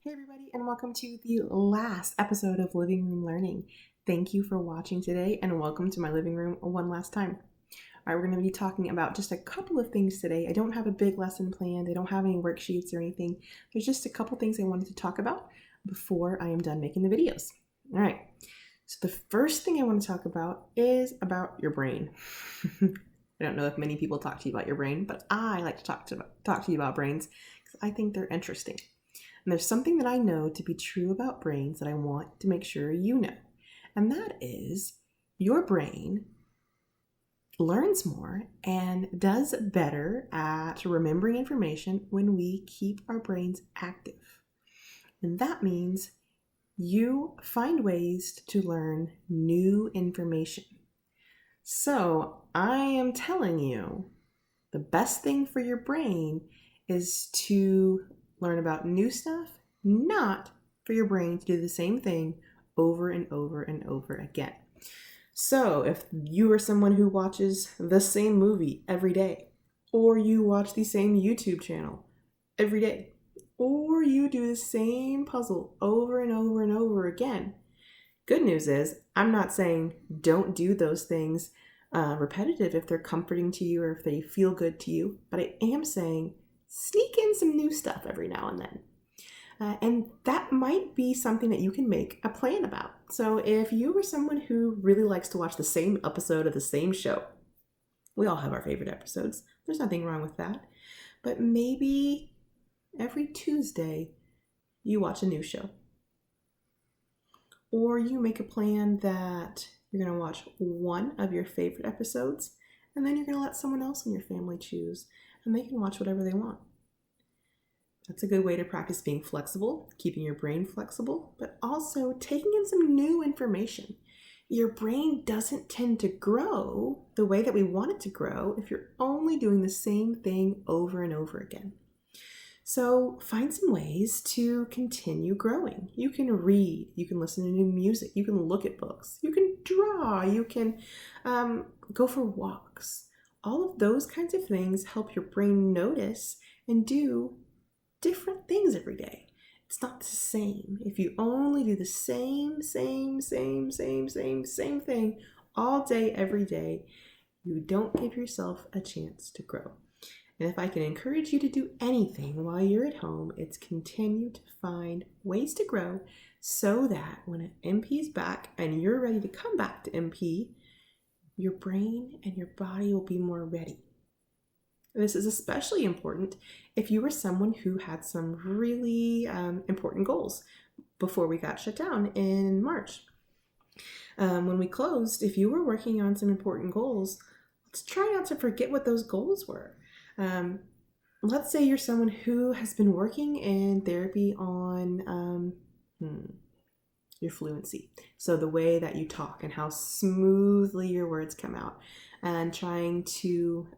Hey everybody, and welcome to the last episode of Living Room Learning. Thank you for watching today, and welcome to my living room one last time. All right, we're going to be talking about just a couple of things today. I don't have a big lesson planned. I don't have any worksheets or anything. There's just a couple things I wanted to talk about before I am done making the videos. All right, so the first thing I want to talk about is about your brain. I don't know if many people talk to you about your brain, but I like to talk to you about brains because I think they're interesting. And there's something that I know to be true about brains that I want to make sure you know. And that is your brain learns more and does better at remembering information when we keep our brains active. And that means you find ways to learn new information. So I am telling you, the best thing for your brain is to learn about new stuff, not for your brain to do the same thing over and over and over again. So if you are someone who watches the same movie every day, or you watch the same YouTube channel every day, or you do the same puzzle over and over and over again, good news is I'm not saying don't do those things repetitive if they're comforting to you or if they feel good to you, but I am saying sneak in some new stuff every now and then. And that might be something that you can make a plan about. So if you are someone who really likes to watch the same episode of the same show, we all have our favorite episodes. There's nothing wrong with that. But maybe every Tuesday you watch a new show. Or you make a plan that you're going to watch one of your favorite episodes, and then you're going to let someone else in your family choose, and they can watch whatever they want. That's a good way to practice being flexible, keeping your brain flexible, but also taking in some new information. Your brain doesn't tend to grow the way that we want it to grow if you're only doing the same thing over and over again. So find some ways to continue growing. You can read, you can listen to new music, you can look at books, you can draw, you can go for walks. All of those kinds of things help your brain notice and do different things every day. It's not the same. If you only do the same thing all day, every day, you don't give yourself a chance to grow. And if I can encourage you to do anything while you're at home, it's continue to find ways to grow so that when MP is back and you're ready to come back to MP, your brain and your body will be more ready. This is especially important if you were someone who had some really important goals before we got shut down in March. When we closed, if you were working on some important goals, let's try not to forget what those goals were. Let's say you're someone who has been working in therapy on your fluency. So the way that you talk and how smoothly your words come out, and trying to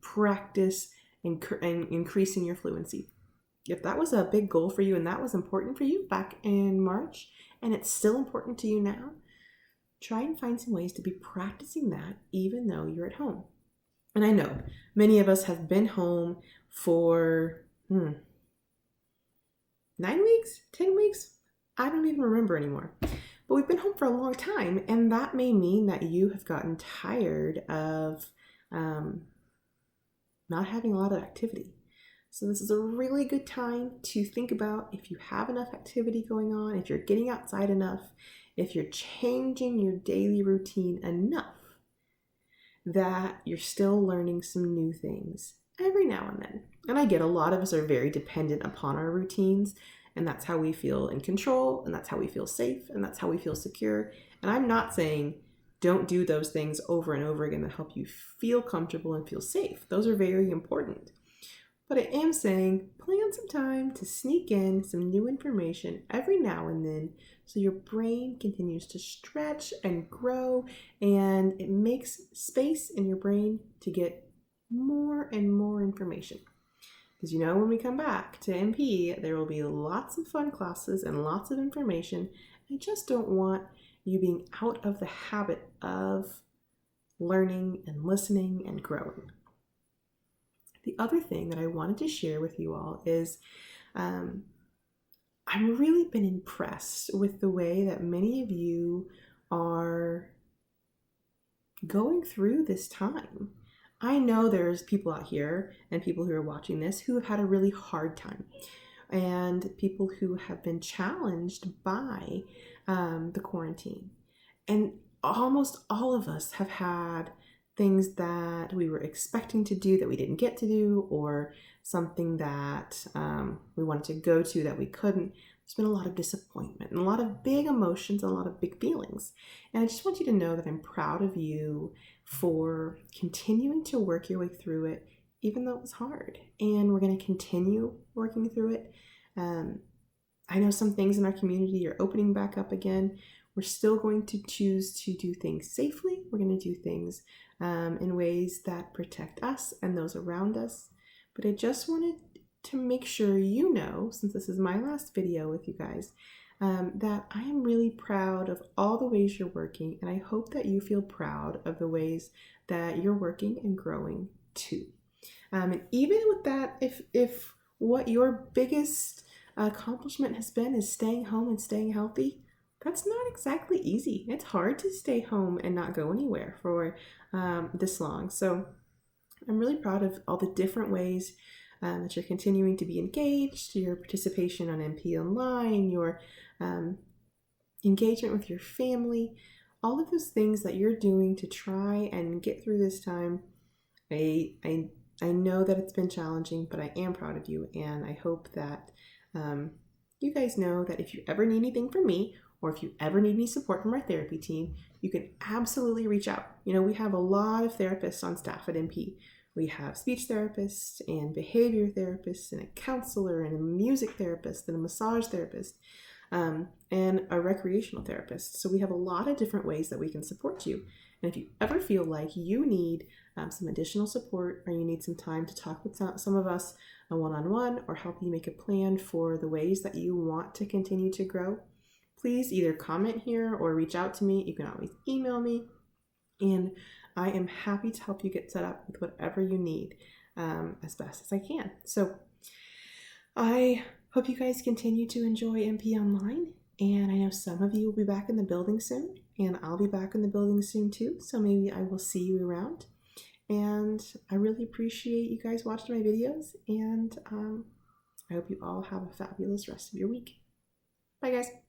practice and increasing your fluency. If that was a big goal for you and that was important for you back in March, and it's still important to you now, try and find some ways to be practicing that even though you're at home. And I know many of us have been home for 9 weeks, 10 weeks. I don't even remember anymore. But we've been home for a long time, and that may mean that you have gotten tired of not having a lot of activity. So this is a really good time to think about if you have enough activity going on, if you're getting outside enough, if you're changing your daily routine enough that you're still learning some new things every now and then. And I get a lot of us are very dependent upon our routines, and that's how we feel in control, and that's how we feel safe, and that's how we feel secure. And I'm not saying don't do those things over and over again that help you feel comfortable and feel safe. Those are very important. But I am saying plan some time to sneak in some new information every now and then so your brain continues to stretch and grow, and it makes space in your brain to get more and more information. Because when we come back to MP, there will be lots of fun classes and lots of information. I just don't want you being out of the habit of learning and listening and growing. The other thing that I wanted to share with you all is I've really been impressed with the way that many of you are going through this time. I know there's people out here and people who are watching this who have had a really hard time, and people who have been challenged by the quarantine. And almost all of us have had things that we were expecting to do that we didn't get to do, or something that we wanted to go to that we couldn't. There's been a lot of disappointment and a lot of big emotions and a lot of big feelings. And I just want you to know that I'm proud of you for continuing to work your way through it, even though it was hard. And we're going to continue working through it. I know some things in our community are opening back up again. We're still going to choose to do things safely. We're going to do things in ways that protect us and those around us. But I just wanted to make sure you know, since this is my last video with you guys, that I am really proud of all the ways you're working, and I hope that you feel proud of the ways that you're working and growing too. And even with that, if what your biggest accomplishment has been is staying home and staying healthy, that's not exactly easy. It's hard to stay home and not go anywhere for this long. So I'm really proud of all the different ways that you're continuing to be engaged, your participation on MP Online, your engagement with your family, all of those things that you're doing to try and get through this time. I know that it's been challenging, but I am proud of you, and I hope that you guys know that if you ever need anything from me, or if you ever need any support from our therapy team, you can absolutely reach out. You know, we have a lot of therapists on staff at MP. We have speech therapists and behavior therapists and a counselor and a music therapist and a massage therapist and a recreational therapist. So we have a lot of different ways that we can support you. And if you ever feel like you need some additional support, or you need some time to talk with some of us one-on-one, or help you make a plan for the ways that you want to continue to grow, please either comment here or reach out to me. You can always email me, and I am happy to help you get set up with whatever you need as best as I can. So I hope you guys continue to enjoy MP Online, and I know some of you will be back in the building soon, and I'll be back in the building soon too, so maybe I will see you around. And I really appreciate you guys watching my videos, and I hope you all have a fabulous rest of your week. Bye guys.